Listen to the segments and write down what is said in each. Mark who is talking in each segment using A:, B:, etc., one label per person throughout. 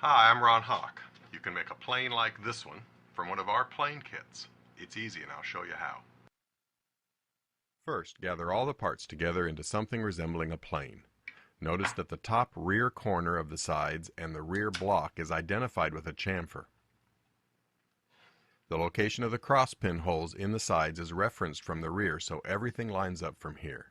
A: Hi, I'm Ron Hock. You can make a plane like this one from one of our plane kits. It's easy and I'll show you how. First, gather all the parts together into something resembling a plane. Notice that the top rear corner of the sides and the rear block is identified with a chamfer. The location of the cross pin holes in the sides is referenced from the rear, so everything lines up from here.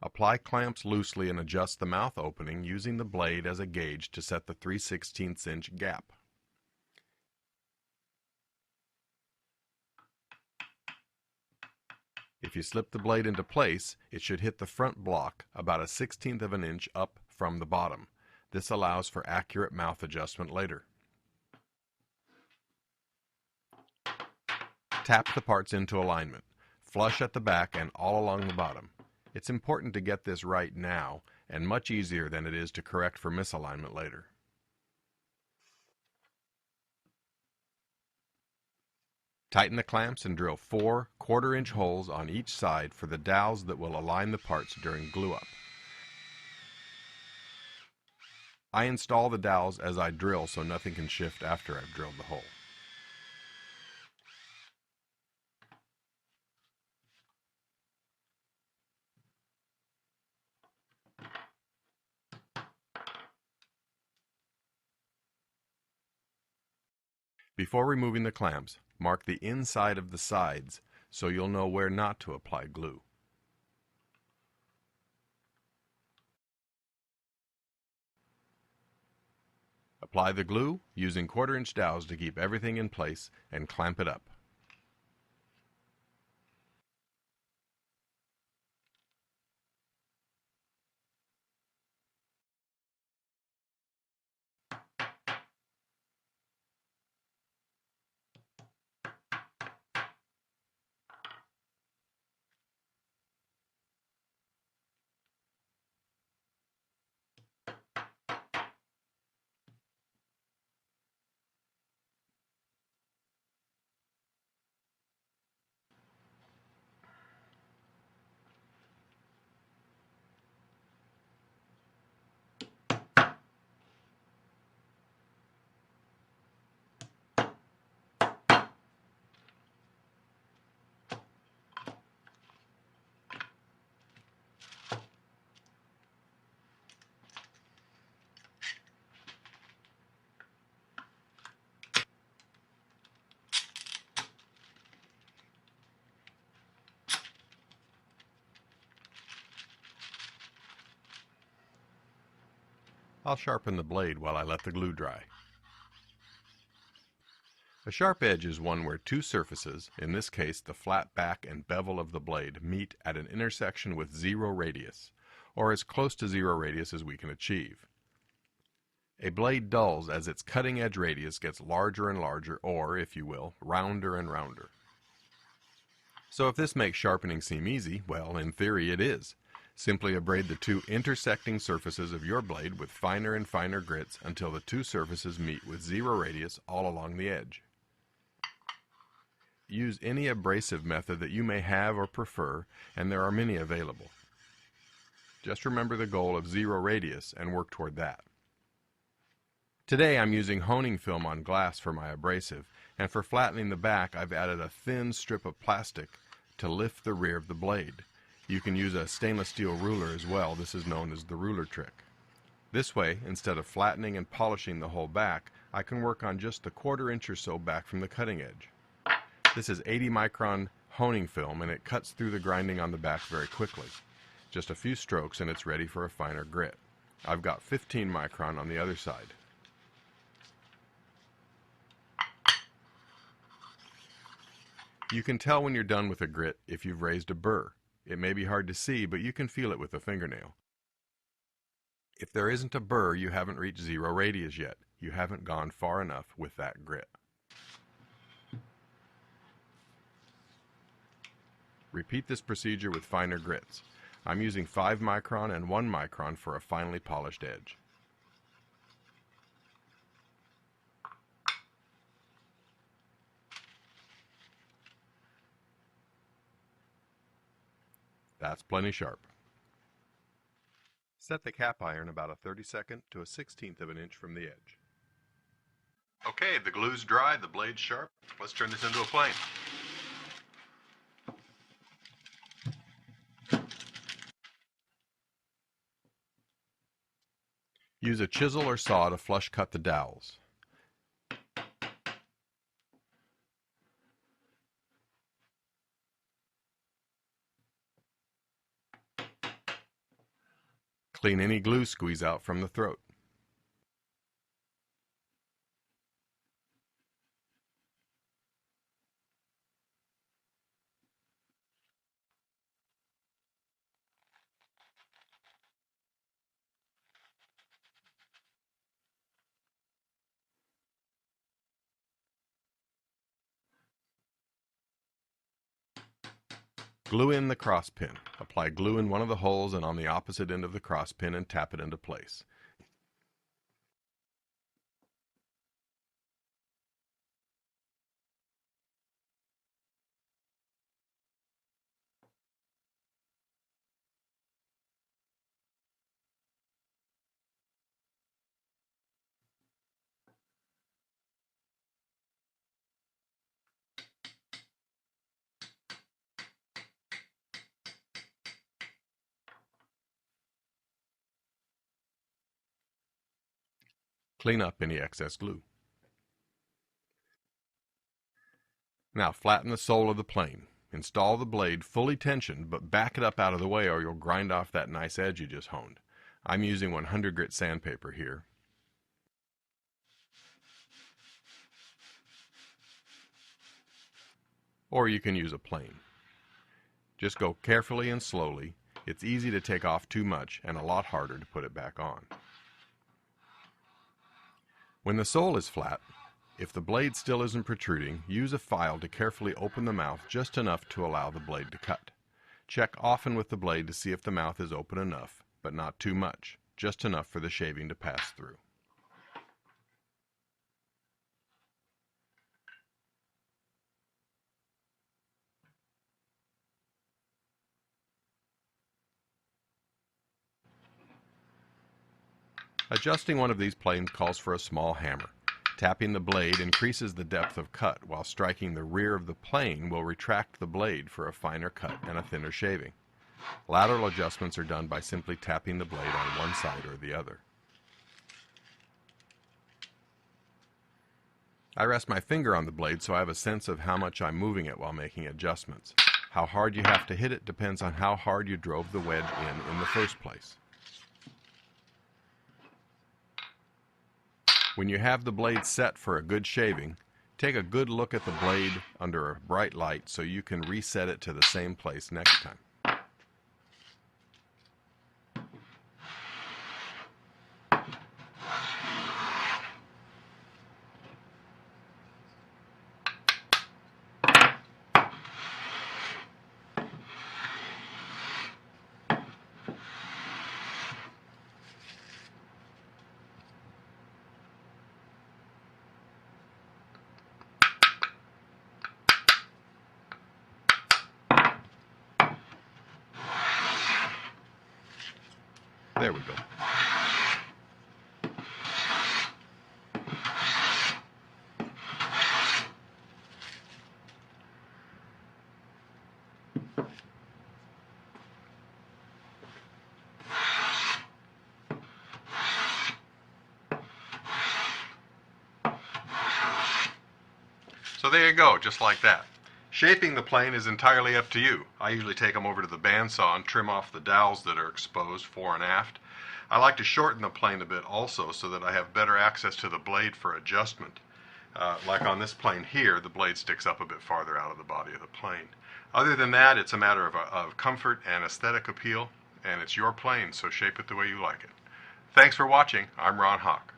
A: Apply clamps loosely and adjust the mouth opening using the blade as a gauge to set the 3/16 inch gap. If you slip the blade into place, it should hit the front block about a 1/16 of an inch up from the bottom. This allows for accurate mouth adjustment later. Tap the parts into alignment, flush at the back and all along the bottom. It's important to get this right now, and much easier than it is to correct for misalignment later. Tighten the clamps and drill 4 1/4-inch holes on each side for the dowels that will align the parts during glue-up. I install the dowels as I drill so nothing can shift after I've drilled the hole. Before removing the clamps, mark the inside of the sides so you'll know where not to apply glue. Apply the glue using 1/4-inch dowels to keep everything in place and clamp it up. I'll sharpen the blade while I let the glue dry. A sharp edge is one where two surfaces, in this case the flat back and bevel of the blade, meet at an intersection with 0 radius, or as close to 0 radius as we can achieve. A blade dulls as its cutting edge radius gets larger and larger, or, if you will, rounder and rounder. So if this makes sharpening seem easy, well, in theory it is. Simply abrade the two intersecting surfaces of your blade with finer and finer grits until the two surfaces meet with 0 radius all along the edge. Use any abrasive method that you may have or prefer, and there are many available. Just remember the goal of 0 radius and work toward that. Today I'm using honing film on glass for my abrasive, and for flattening the back I've added a thin strip of plastic to lift the rear of the blade. You can use a stainless steel ruler as well. This is known as the ruler trick. This way, instead of flattening and polishing the whole back, I can work on just the 1/4 inch or so back from the cutting edge. This is 80 micron honing film and it cuts through the grinding on the back very quickly. Just a few strokes and it's ready for a finer grit. I've got 15 micron on the other side. You can tell when you're done with a grit if you've raised a burr. It may be hard to see, but you can feel it with a fingernail. If there isn't a burr, you haven't reached 0 radius yet. You haven't gone far enough with that grit. Repeat this procedure with finer grits. I'm using 5 micron and 1 micron for a finely polished edge. That's plenty sharp. Set the cap iron about a 32nd to a 1/16 of an inch from the edge. Okay, the glue's dry, the blade's sharp. Let's turn this into a plane. Use a chisel or saw to flush cut the dowels. Clean any glue squeeze out from the throat. Glue in the cross pin. Apply glue in one of the holes and on the opposite end of the cross pin and tap it into place. Clean up any excess glue. Now flatten the sole of the plane. Install the blade fully tensioned, but back it up out of the way or you'll grind off that nice edge you just honed. I'm using 100 grit sandpaper here. Or you can use a plane. Just go carefully and slowly. It's easy to take off too much and a lot harder to put it back on. When the sole is flat, if the blade still isn't protruding, use a file to carefully open the mouth just enough to allow the blade to cut. Check often with the blade to see if the mouth is open enough, but not too much, just enough for the shaving to pass through. Adjusting one of these planes calls for a small hammer. Tapping the blade increases the depth of cut, while striking the rear of the plane will retract the blade for a finer cut and a thinner shaving. Lateral adjustments are done by simply tapping the blade on one side or the other. I rest my finger on the blade so I have a sense of how much I'm moving it while making adjustments. How hard you have to hit it depends on how hard you drove the wedge in the first place. When you have the blade set for a good shaving, take a good look at the blade under a bright light so you can reset it to the same place next time. There we go. So there you go, just like that. Shaping the plane is entirely up to you. I usually take them over to the bandsaw and trim off the dowels that are exposed fore and aft. I like to shorten the plane a bit also so that I have better access to the blade for adjustment. Like on this plane here, the blade sticks up a bit farther out of the body of the plane. Other than that, it's a matter of comfort and aesthetic appeal, and it's your plane, so shape it the way you like it. Thanks for watching. I'm Ron Hock.